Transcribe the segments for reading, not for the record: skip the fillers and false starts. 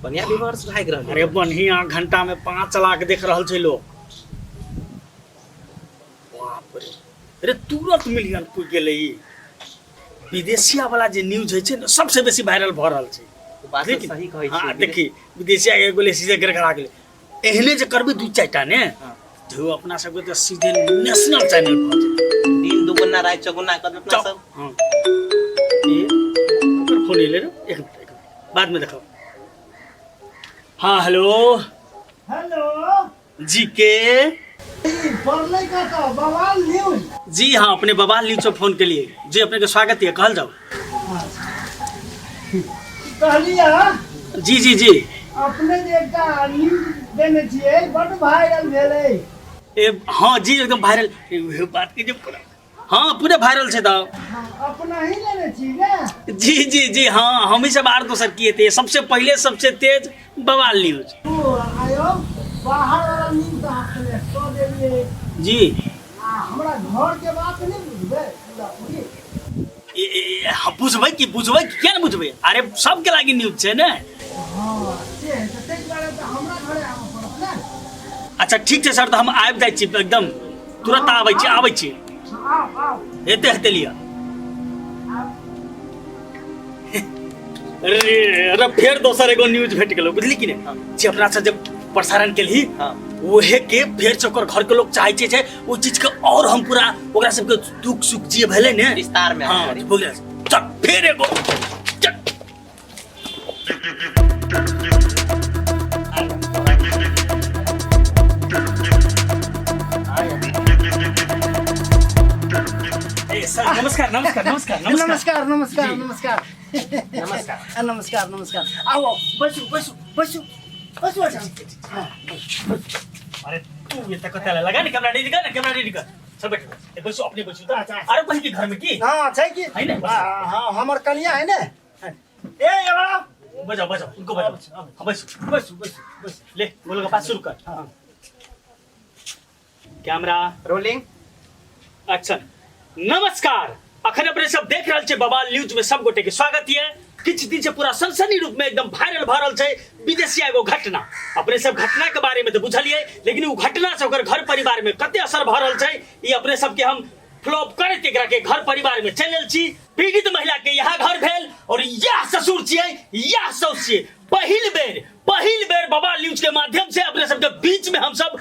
बढ़िया व्यूअर्स भाग रहल अरे बढ़िया घंटा में 5 लाख देख रहल छै लोग। बाप रे, अरे तुरंत मिलियन पुर गेलै। विदेशिया वाला जे न्यूज है छै सबसे बेसी वायरल भ रहल छै। बात सही कहै छी। हां देखी विदेशिया के गोले सीधे गड़गड़ा गेलै। एहने जे करबे दू चारिटा ने जो अपना सबके तो सीधे नेशनल चैनल पर दिन दुगुना रात चौगुना कर अपना सब। हां ये ओकर फोन ले रे, एक मिनट बाद में देखो। हाँ हेलो हेलो जी के पढ़ले का तो बवाल न्यूज। जी हाँ, अपने बवाल न्यूज से फोन के लिए जी अपने के स्वागत है, कहल जाओ। कहलिया जी जी जी अपने जे एकटा न्यूज देने छियै बड़ वायरल भेलै। ए हाँ जी एकदम वायरल बात के जो पूरा हाँ पूरे वायरल से था। अपना ही लेने छी ने। जी जी जी हाँ, हम ही सब आर दोसर किए थे। सबसे पहले सबसे तेज बवाल न्यूज। ओ आयो बाहर वाला न्यूज आपने तो देलिए जी हमरा घर के बात नहीं बुझबे पूरा पूरी। हाँ बुझबै कि क्या नहीं बुझबै। अरे सबके लागी न्यूज है ना। हां से तते बारे तो हमरा घरे आबे पड़त ने। अच्छा ठीक है सर, तो हम आबि जाइ छी एकदम तुरंत आबै छी। आओ एते हते लिया। अरे फिर दोसर एगो न्यूज भेट गेलो बुझली कि नहीं। जे अपना से जब प्रसारण केलही ओहे के फेर से ओकर घर के लोग चाहे छै ओ चीज के और हम पूरा ओकरा सब के दुख सुख जे भेले ने विस्तार में हां बोले चल फिर एगो चल। सर नमस्कार नमस्कार नमस्कार नमस्कार नमस्कार नमस्कार नमस्कार नमस्कार नमस्कार। आओ बसु बसु बसु बसु अच्छा। अरे तू ये तक कतला लगा नि कैमरा रेडी कर सब बैठ ए बसु अपने बसु त अरे बस के घर में की हां छै कि है ना। हां हमर कन्या है ने। ए बड़ा बजाओ उनको बजाओ। हां बस ले बोल का पास शुरू कर। हां कैमरा रोलिंग एक्शन। नमस्कार, अखन अपने सब देख रहल छे बवाल न्यूज में सब गोटे के स्वागत है। किछ दिन से पूरा सनसनी रूप में एकदम वायरल भ रहल छे विदेशिया एगो घटना। अपने सब घटना के बारे में तो बुझलिए, लेकिन वो घटना से ओकर घर परिवार में कते असर भ रहल छे ये अपने सब के हम फ्लॉप करत एकरा के घर परिवार में चलल छी। पीड़ित महिला के यहाँ घर भेल और यह ससुर छिए यह साउस छिए। पहिल बेर बवाल न्यूज के माध्यम से अपने सब के बीच में हम सब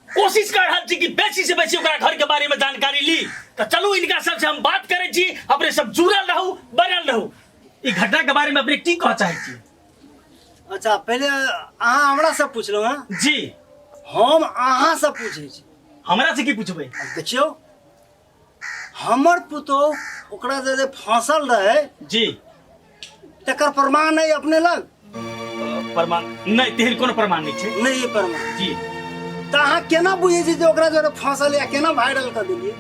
कोशिश कर रहा छी कि बेसी से बेसी ओकरा घर के बारे में जानकारी ली। तो चलू इनका सबसे हम बात करे छी, अपने सब जुड़ल रहू बनल रहू। ई घटना के बारे में अपने की कह चाहे छी। अच्छा पहले अहाँ हमरा से पूछलो हां जी हम अहाँ से पूछे छी। हमरा से की पूछबे। देखियो हमर पुतो ओकरा जे फांसल रहे जी तकर प्रमाण है अपने लग। प्रमाण नहीं तेहन कोनो प्रमाण नहीं छे। नहीं प्रमाण जी त अहाँ केना बुझे छी जे ओकरा जे फांसल या केना वायरल कर देलिए।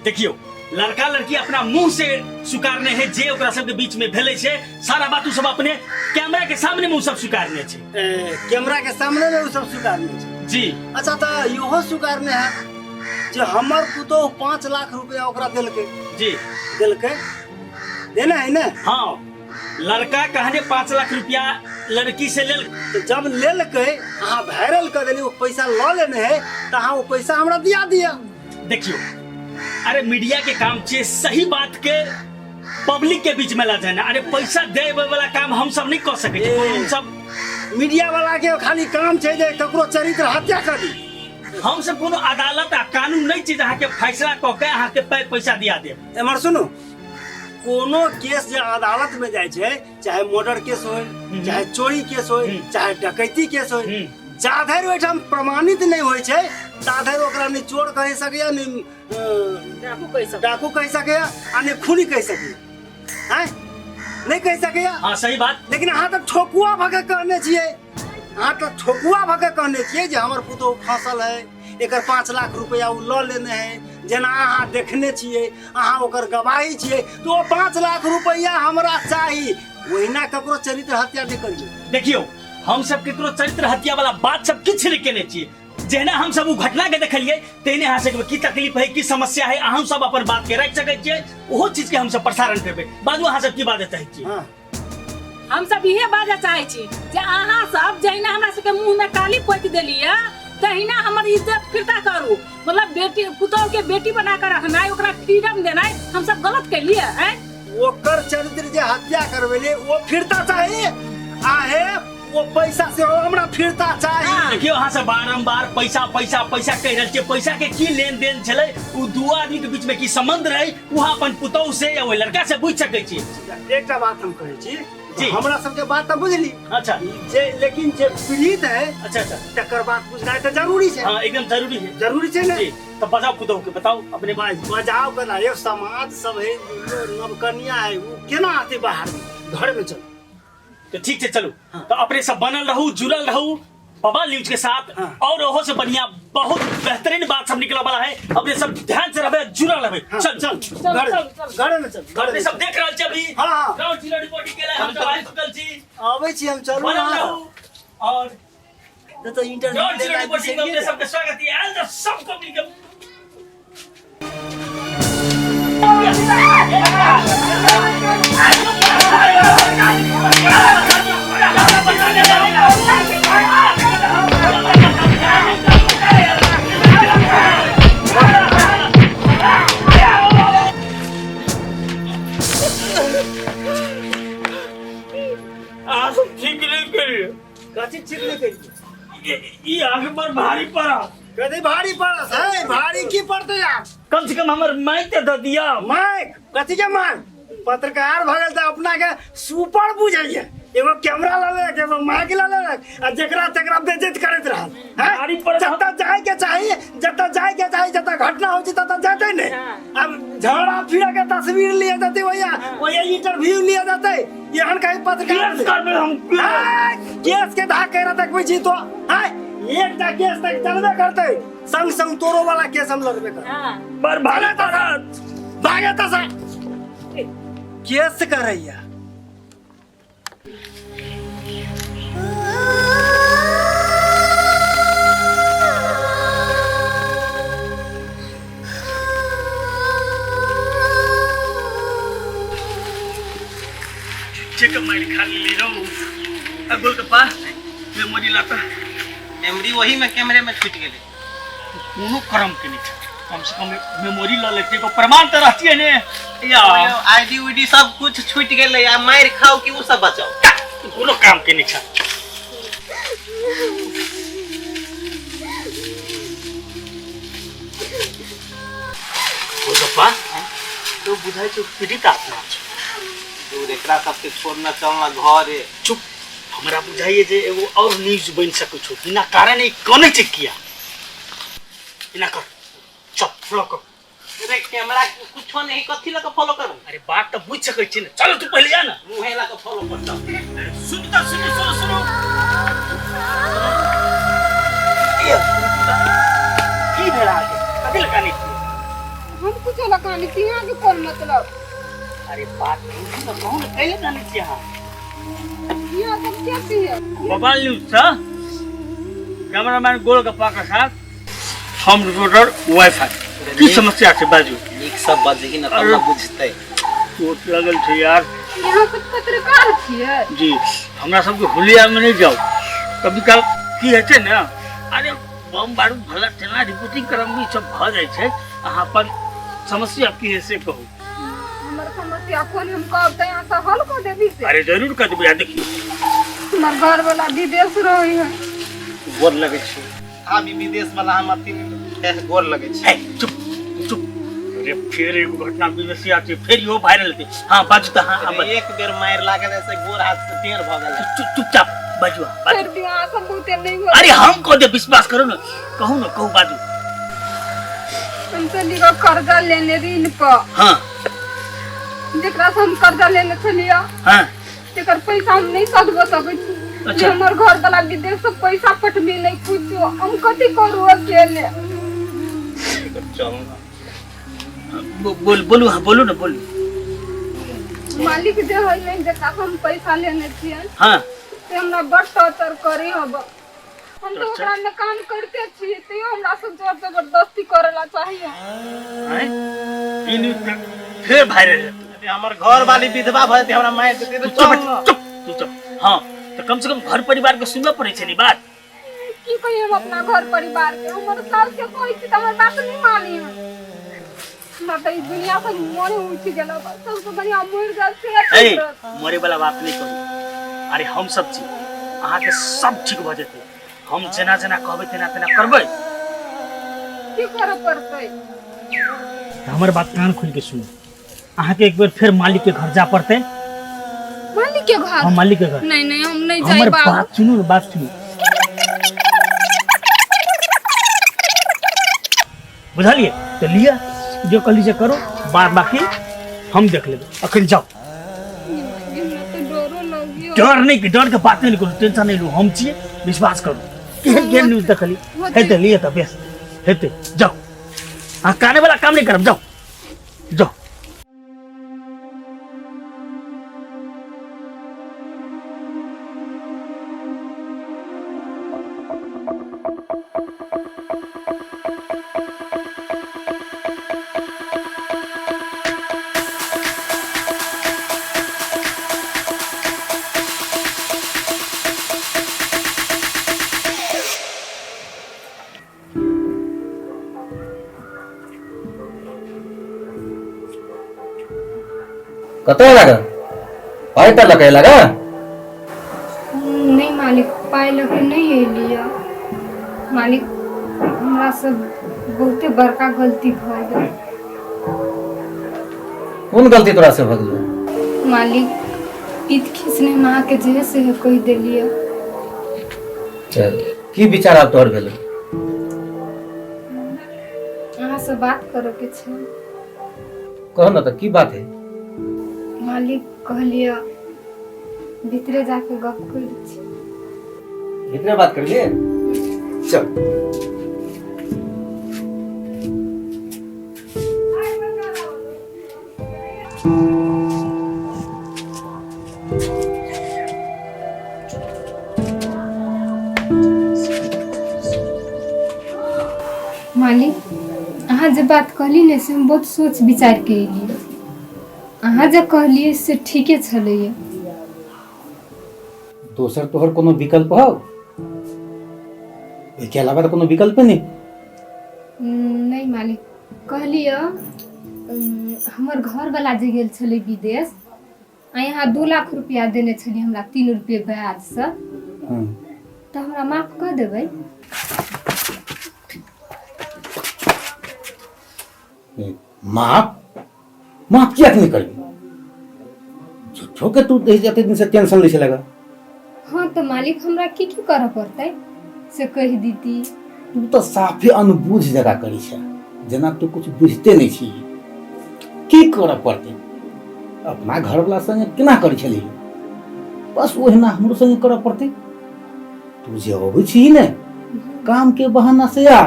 देखियो लड़का लड़की अपना मुंह से स्वीकारने है जे ओकरा सब के बीच में भेले छे। सारा बात उ सब अपने कैमरा के सामने में उ सब स्वीकारने छे। कैमरा के सामने में उ सब स्वीकारने छे। जी अच्छा त इहो स्वीकारने है जे हमर पुतो 5 लाख रुपया ओकरा देलके। जी देलके देना है ना। हाँ लड़का कहने 5 लाख रुपया लड़की से लेल। तो जब लेलके अहाँ वायरल कर देली वो पैसा ल लेने है त अहाँ वो पैसा हमरा दिया दिया। देखियो अरे मीडिया के काम छे सही बात के पब्लिक के बीच में ला जाना। अरे पैसा दे वाला काम हम सब नहीं कर सके छी। हम सब मीडिया वाला के खाली काम छै जे ककरो चरित्र हत्या कर दी। हम सब कोनो अदालत आ कानून नहीं छी जहाँ के फैसला क के अहाँ के पैसा दिया दे। एमर सुनो कोनो केस जे अदालत में जाय छै चाहे मर्डर केस होय चाहे चोरी केस होय चाहे डकैती केस होय जाधर ओइठाम प्रमाणित नहीं होय छै ताधर ओकरा ने चोर कह सके ने डाकू कह सके आ ने खूनी कह सके हैं नहीं कह सके। हां सही बात। लेकिन अहाँ तो ठोकुआ भगे कहने छिए। अहाँ तो ठोकुआ भगे कहने छिए जे हमर पुतो फांसल है एकर 5 लाख रुपया उ ल लेने है। जेना अहाँ देखने छिए अहाँ ओकर गवाही छिए तो 5 लाख रुपया हमरा चाही। ओहिना ककरो चरित्र हत्या नहीं करियो। देखियो हम सब केकरो चरित्र हत्या वाला बात सब किछ नहीं केने छी। जेना हम सब उ घटना के देखलिए तेने अहाँ सब की तकलीफ है की समस्या है हम सब अपन बात के रख सके छिए। ओहो चीज के हम सब प्रसारण करबे। बाजू अहाँ सब की बात चाहै छी। हां हम सब इहे बाजा चाहे छी जे अहाँ सब जहिना हमरा सबके मुंह में काली पोति देलिए तहिना हमर इज्जत फिरता करू। मतलब बेटी पुतौह के बेटी बना कर रखना ओकरा फ्रीडम देना हम सब गलत कैलिए हैं। ओकर चरित्र जे हत्या करवेले वो फिरता चाहिए आहे वो पैसा से हमरा फिरता चाहिए। देखियो अहाँ से बारंबार पैसा पैसा पैसा कह रहल छियै। पैसा के की लेन देन छलै उ दू आदमी के बीच में की संबंध रहे वहाँ अपन पुतौह से या वो लड़का से बुझ सकै छी। एकटा बात हम कहै छी जी हमरा सबके बात त बुझली। अच्छा जे लेकिन जे पीड़ित है अच्छा तकर बात बुझनाइ त जरूरी छै। हाँ एकदम जरूरी है। जरूरी छै ने। तो बताओ पुतौह के बताओ अपने बजाओ कना ये समाज सब है नवकन्या है वो केना आते बाहर घर में चल। तो ठीक है चलो। तो अपने सब बनल रहू जुड़ल रहू बवाल न्यूज के साथ। और ओहो से बढ़िया बहुत बेहतरीन बात सब निकला वाला है। अपने सब ध्यान से रहे जुड़ल रहे। चल चल घर में चल। अपने सब देख रहल छी अभी हां ग्राउंड जीरो रिपोर्टिंग के लिए हम सब आइ चुकल छी। आबै छी हम चलू बनल रहू और तो इंटरव्यू ग्राउंड जीरो रिपोर्टिंग में अपने सबके स्वागत है। आल सबको मिलकर ठीक नहीं करिए। कथी ठीक नहीं करिए ये आगे पर भारी पड़ा। कथी भारी पड़त है भारी की पड़ते यार। कम से कम हमर माइक दे दिया। माइक कथी के माइक पत्रकार भगल त अपना के सुपर बुझाइए। एगो कैमरा लाले एगो माइक लाले आ जेकरा तेकरा बेइज्जत करत रहल भारी पड़ जत्ता जाए के चाहिए जत्ता जाए के चाहिए जत्ता घटना हो छी तत्ता जाते ने। अब झगड़ा फिरा के तस्वीर लिए जाते वया इंटरव्यू लिए जाते एहन कहीं पत्रकार करबे हम केस के धाक करा तक बुझी तो हां एकटा केस तक चलबे करते संग संग तोरो वाला केस हम लड़बे कर। पर भागे त सा केस करैया चेक माइल खाली ले रहो। अब बोल कपा मेमोरी लाता मेमोरी वही में कैमरे में छूट गेले। कोनो करम के नहीं कम से कम मेमोरी ला लेते को प्रमाण तो रहती है ने या आईडी वीडी सब कुछ छूट गेले या मार खाओ कि वो सब बचाओ कोनो काम के नहीं छा। बोल कपा तो बुझाई तो पीड़ित आत्मा दूर एकरा सबके छोड़ना चलना घर है। चुप हमरा बुझाइए जे एगो और न्यूज बन सकै छो बिना कारण एक कोने चेक किया बिना कर चुप फॉलो कर। अरे कैमरा कुछ नहीं कथी लगा फॉलो कर। अरे बात तो बुझ सकै छी ना। चलो तू पहले जा ना मुंह लगा फॉलो करता। सुन तो सुनो की भेला के कथी लगाने की हम कुछ लगाने की यहाँ के कौन मतलब। अरे बात नहीं ना कौन कैले जाने छी हां यहाँ सब कैसे है मोबाइल न्यूज था कैमरामैन गोल गप्पा के साथ हम रिपोर्टर वाईफाई की समस्या से बाजू एक सब बाजेगी ना तब ना बुझते। चोट लगल छै यार। यहाँ कुछ पत्रकार छियै जी हमरा सबके हुलिया में नहीं जाओ कभी काल की है छै ना। अरे बम बारूद भला चला रिपोर्टिंग करम भी सब भ जाय छै। अहाँ पर समस्या की है से कहू। हमर समस्या कोन हम कहब त यहाँ से हल कर देबी से। अरे जरूर कर देबे। देखिए हमर घर वाला विदेश रही है गोर लगे छै। अभी विदेश वाला हम तीन गोर लगे छै। चुप चुप। अरे फिर एक घटना विदेशिया छै फिर यो वायरल थी। हां बाजू त हां एक बेर मार लागल ऐसे गोर हाथ से टेढ़ भ गेल। चुपचाप बाजू फिर भी यहाँ सब बहुते नहीं हुआ। अरे हम को दे विश्वास करो ना कहू बाजू। हमसे लिखा कर्जा लेने ऋण पर हां जेकरा से हम कर्जा लेने छलिया हां तेकर पैसा हम नहीं सधबो सकै छी। अच्छा। हमर घर वाला विदेश से पैसा पठबी नहीं कुछो हम कथी करू अकेले। बोलू हाँ बोलू ना बोलू। मालिक जे है नहीं जेकरा से हम पैसा लेने छियै हाँ से हमरा बड़ टॉर्चर करी हब। हम तो ओकरा में काम करते छी तो हमरा से जोर जबरदस्ती करेला चाहिए। फिर वायरल हमर घर वाली विधवा भए हमरा मार देते तो चुप तू तो हाँ तो कम से कम घर परिवार के सुनना पड़े छे नी बात। की कहिए हम अपना घर परिवार के हमर सास के कोई छी त हमर बात नहीं मानी ना त ई दुनिया से मोरे उठ गेला बस सबसे बढ़िया मर जा से ए मरे वाला बात नहीं करू। अरे हम सब छी अहाँ के सब ठीक भ जेते। हम जना जना कहबे तेना तेना करबे। की करे पड़तै? हमर बात कान खोल के सुन। अहाँ के एक बार फिर मालिक के घर जा पड़ते। मालिक के घर? हम मालिक के घर। नहीं नहीं हम नहीं जाई हमर बाबू। बात सुनो ना, बात सुनो। बुझलिए तो लिया जो कली से करो, बाद बाकी हम देख लेंगे। अखन जाओ। डर नहीं, डर के बात नहीं करो, टेंशन नहीं लो। हम छिए, विश्वास करो। केहन केहन न्यूज देखली हेते लिए त बेस हेते। जाओ आ काने वाला काम नहीं करब। जाओ जाओ। कतो लगा पाई त लगे लगा नहीं मालिक पाए लगे नहीं एलिया मालिक हमरा सब बहुते बड़का गलती भ गेल। कौन गलती तोरा से भगलो? मालिक ईद खिसने माँ के जेह से कह देलिए। चल की विचार आप तोर भेलो? अहाँ से बात करे के छै। कहो ना तो की बात है? मालिक कहलिए भीतरे जाके गप कर छी। इतने बात कर लिए? चल मालिक अहाँ जे बात कहली ने से हम बहुत सोच विचार के एलिए। अहाँ जे कहलिए से ठीके छलैए। दोसर तोहर कोनो विकल्प हो? एके अलावा तो कोनो विकल्प नहीं? नहीं मालिक कहलिए हमर घर वाला जे गेल छले विदेश आ यहाँ 2 लाख रुपया देने छली हमरा 3 रुपये ब्याज से। तो हमरा माफ कर देबै? माफ माफ किया नहीं करबी? झूठो के तू दे जाते दिन से टेंशन ले लगा। हाँ तो मालिक हमरा की करे पड़तै से कह दीती। तू तो साफे अनबूझ जगह करी छै, जना तू कुछ बुझते नहीं छी। की करे पड़ते? अपना घर वाला संगे केना करी छली, बस ओहिना हमरो संगे करे पड़ते। तू जे अबै छी ने काम के बहाना से आ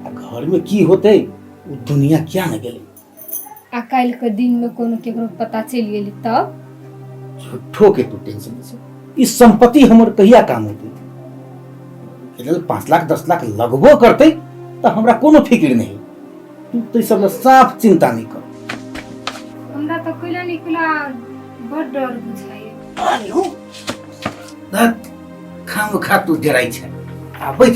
घर में की होते वो दुनिया क्या न गेले। आ काल के दिन में कोनो केकरो पता चल गेली तब? झूठो के तू टेंशन से इस संपत्ति हमर कहिया काम होते? 5 लाख 10 लाख लगबो करते तो हमरा कोनो फिक्र नहीं। तू तो सब साफ चिंता नहीं कर। हमरा तो कइला निकला बड़ डर बुझाइए। आनियो दत खाम खा तू डराई छै। आ बैठ।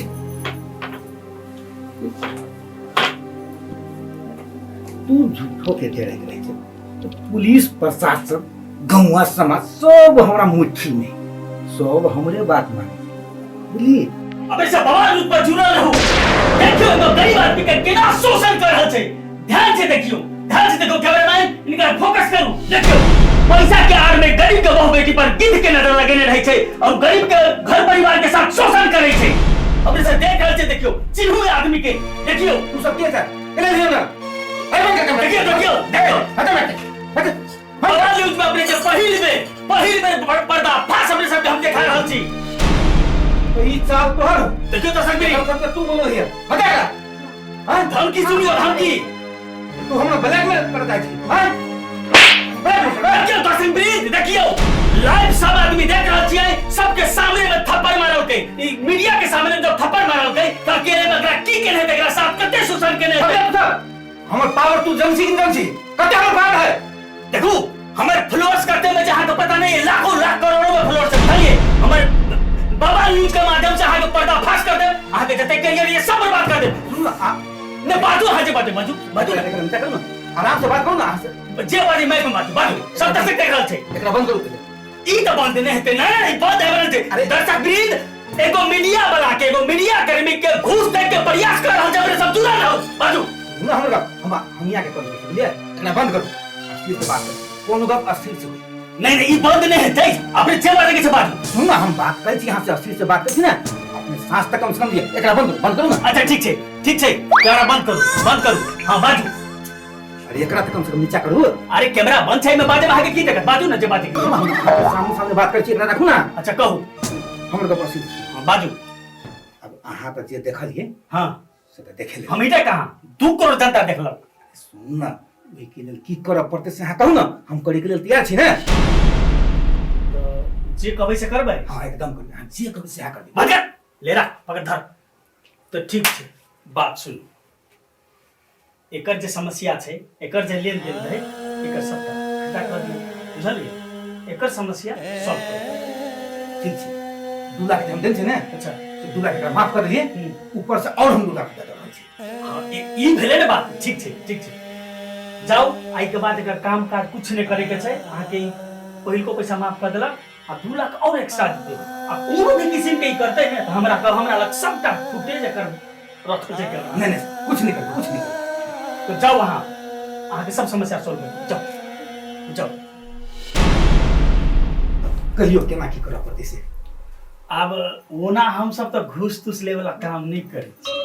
तू झूठो के डराई रही छै। तो पुलिस प्रशासन गांव समाज सब हमरा मुट्ठी में, सब हमरे बात माने। बुझली? अब ऐसा बवाल रूप पर जुड़ा रहू। देखियो तो गरीब आदमी के केना शोषण कर रहल छै। ध्यान से देखियो, ध्यान से देखो कैमरामैन, इनका फोकस करू। देखियो पैसा के आड़ में गरीब के बहू बेटी पर गिद्ध के नजर लगेने रहे छै और गरीब के घर परिवार के साथ शोषण करे छै। अब ऐसा देख रहल छै। देखियो चिन्हू आदमी के। देखियो तू सब के छै? एले लियो ना। देखियो देखियो देखियो बवाल न्यूज में अपने के पहिल में पर्दा फास अपने सब हम देखा रहल छी। तो ई चाल तोहर देखियो तो संगरी सब तू बोलो हिया हटेगा। हां धमकी सुनियो धमकी। तू हमरा ब्लैकमेल करता छी। हां देखियो तो संगरी देखियो लाइव सब आदमी देख रहल छियै। सबके सामने में थप्पड़ मारल के, ई मीडिया के सामने जब थप्पड़ मारल के त के एकरा की केने एकरा साथ कते शोषण केने हमर पावर तू जमसी कि जमसी कते हमर बात है। देखू हमर फ्लोर्स करते में जहां तो पता नहीं है, लाखों लाख करोड़ों में फॉलोअर्स है। बताइए हमारे बवाल न्यूज के माध्यम से आगे पर्दाफाश कर दे, आगे जते करियर ये सब बर्बाद कर दे। ने बाजू हाजे बाटे बाजू आराम से बात करो ना। जे बारी मैं के बाजू सब दर्शक देख रहल छै, एकरा बंद करू। ई त बंद नहीं हेते, नहीं बंद है रहल छै। दर्शक वृंद एगो मीडिया वाला के, एगो मीडिया कर्मी के घूस दे के प्रयास कर रहल छै, हमरे सब दूर रहो। बाजू ना हमरा हम यहाँ के कर देबै, बुझलिए? एकरा बंद करू, अस्थिर से बात करू। कोनो गप अस्थिर से होई। नहीं ई बंद नहीं हेते, अपने जे बारे के छै बाजू। सुन ना, हम बात करै छी, यहाँ से अस्थिर से बात करै छी ना, अपने सांस तक कम से कम दिए। एकरा बंद करू ना। अच्छा ठीक छै कैमरा बंद करू। हां बाजू। अरे एकरा तक कम से कम नीचा करू। अरे कैमरा बंद छै, मैं बाजे आगे की देखत बाजू ना, जे बात की हम सामने बात करै छी, एकरा राखू ना। अच्छा कहू हमर गप अस्थिर। हां बाजू। अब अहाँ त जे देखलिए हां से त देखे ले। हम इटा कहां 2 करोड़ जनता देखलक। सुन ना, ओइ के लेल की करब पड़तै से अहाँ कहू ना, हम करै के लेल तैयार छी ना। जे कहबै से करबै। हां एकदम करबै, हम जे कहबै से अहाँ करबै। भगत ले रहा पकड़ धर। तो ठीक छै, बात सुन। एकर जे समस्या छै, एकर जे लेन देन रहे, एकर सबटा हटा कर दियौ, बुझलिए? एकर समस्या सॉल्व कर दियौ। ठीक छै, 2 लाख हम देन छै ना। अच्छा तो 2 लाख एकरा माफ कर दिए, ऊपर से और हम 2 लाख दे रहल छी। हां ई भेले ना बात। ठीक छै जाओ, आई के बाद एकर काम काज कुछ नहीं करे के छै। अहाँ के पहिल को पैसा माफ कर देलक आ 2 लाख और एक्स्ट्रा दे। आ कोनो भी किस्म के करते हैं तो हमरा लग सबटा फुटेज एकर रथ के के। नहीं कुछ नहीं कर। तो जाओ वहां, अहाँ के सब समस्या सॉल्व कर। जाओ कहियो केना की करऽ पड़तै से। अब ओना हम सब तो घूस तूस ले वाला काम नहीं करे छी।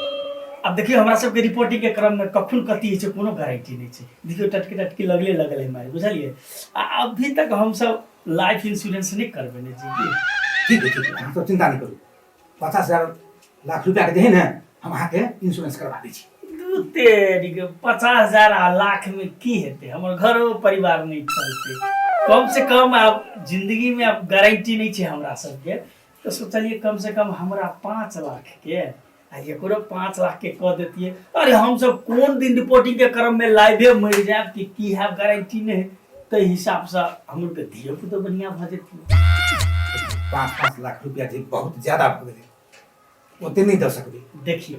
अब देखियो हमरा सब के रिपोर्टिंग के क्रम में कखन कथी है कोनो गारंटी नहीं छै। देखियो टटकी लगल है मारे, बुझलिए? अभी तक हम सब लाइफ इंश्योरेंस नहीं करबेने जी। ठीक है, हम सब चिंता नहीं करू। 50,000 लाख रुपया के दे ना, हम अहाँ के इंश्योरेंस करवा दै छी। दू तेरी के 50,000 लाख में की हेते? हमर घरो परिवार नहीं चलते। कम से कम अब जिंदगी में अब गारंटी नहीं छै हमरा सब के। तो सोचलिए कम से कम हमरा 5 लाख के आ एकरो 5 लाख के कह देतिए। अरे हम सब कोन दिन रिपोर्टिंग के क्रम में लाइवे मर जाब कि की है गारंटी नहीं। तो हिसाब से हमर के धियो पुतो बढ़िया भ जेतिए। 5 लाख रुपया जे बहुत ज्यादा भ गेलै, ओते नहीं दे सकबै। देखियो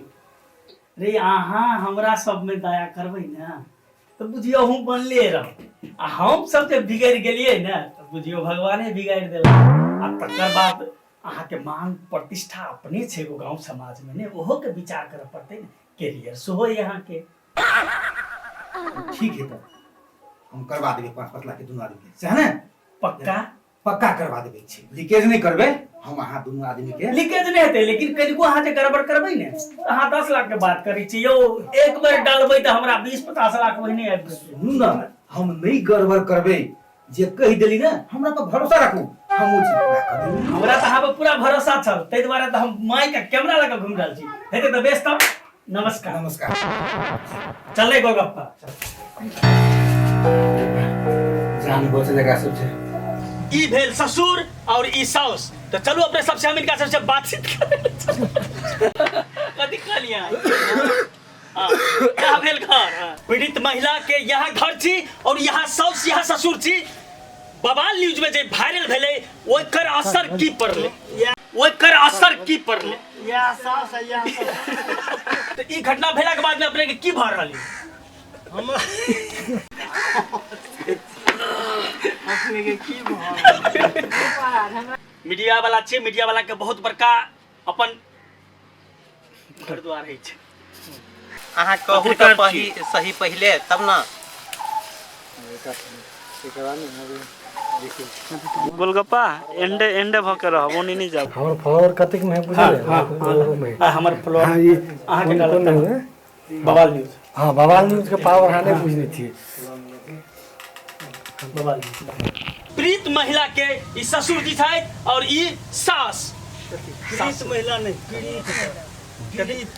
रे, अहाँ हमरा सब में दया करबै ना तो बुझियो हम बनले रह। आ हम सब जे बिगड़ गेलिए ना तो बुझियो भगवाने बिगाड़ देला। आ तकर बाद अहाँ के मान प्रतिष्ठा अपने छे गो गांव समाज में ने, ओहो के विचार करे पड़ते ना। कैरियर सो यहाँ के। ठीक है, तो हम करवा देबे 5-5 लाख के दोनों आदमी के, है ना? पक्का करवा देबे छी। लीकेज नहीं करबे हम अहाँ दोनों आदमी के। लीकेज नहीं हेते, लेकिन कनिको अहाँ जे गड़बड़ करबै ने अहाँ 10 लाख के बात करै छी। यो एक बार डालबै त हमरा 20-50 लाख महीने आबि जेतै। सुन ना, हम नहीं गड़बड़ करबे। जे कहि देली ना, हमरा पर भरोसा रखू, हम ओ चीज पूरा कर देबै। हमरा त अहाँ पर पूरा भरोसा छल, तै दुआरे त हम माइक के कैमरा लगा घुम रहल छी। हेते त बेस तब नमस्कार। चले गोगप्पा जान बचे जगह सब छै। ई भेल ससुर और ई साउस। तो चलो अपने सबसे हम इनका सबसे बातचीत कथी कहलिया? क्या भेल घर? पीड़ित महिला के यहाँ घर छी और यहाँ साउस यहाँ ससुर छी। बवाल न्यूज में जे वायरल भेले ओकर असर की पड़ले? या सास या तो ई घटना भेला के बाद में अपने के की भ रहल है? हम अपने के की मीडिया वाला छे, मीडिया वाला के बहुत बड़का अपन घर द्वार है छे। अहाँ कहू तो सही पहले तब ना। गोलगप्पा एंडे भके रहब ओनी नहीं जाब। हमर फ्लोर कतेक में बुझले? हां हमर फ्लोर अहाँ के डालत है बवाल न्यूज। हां बवाल न्यूज के पावर हाने बुझने थी। बवाल पीड़ित महिला के ई ससुर जी छथि और ई सास। पीड़ित महिला नहीं, पीड़ित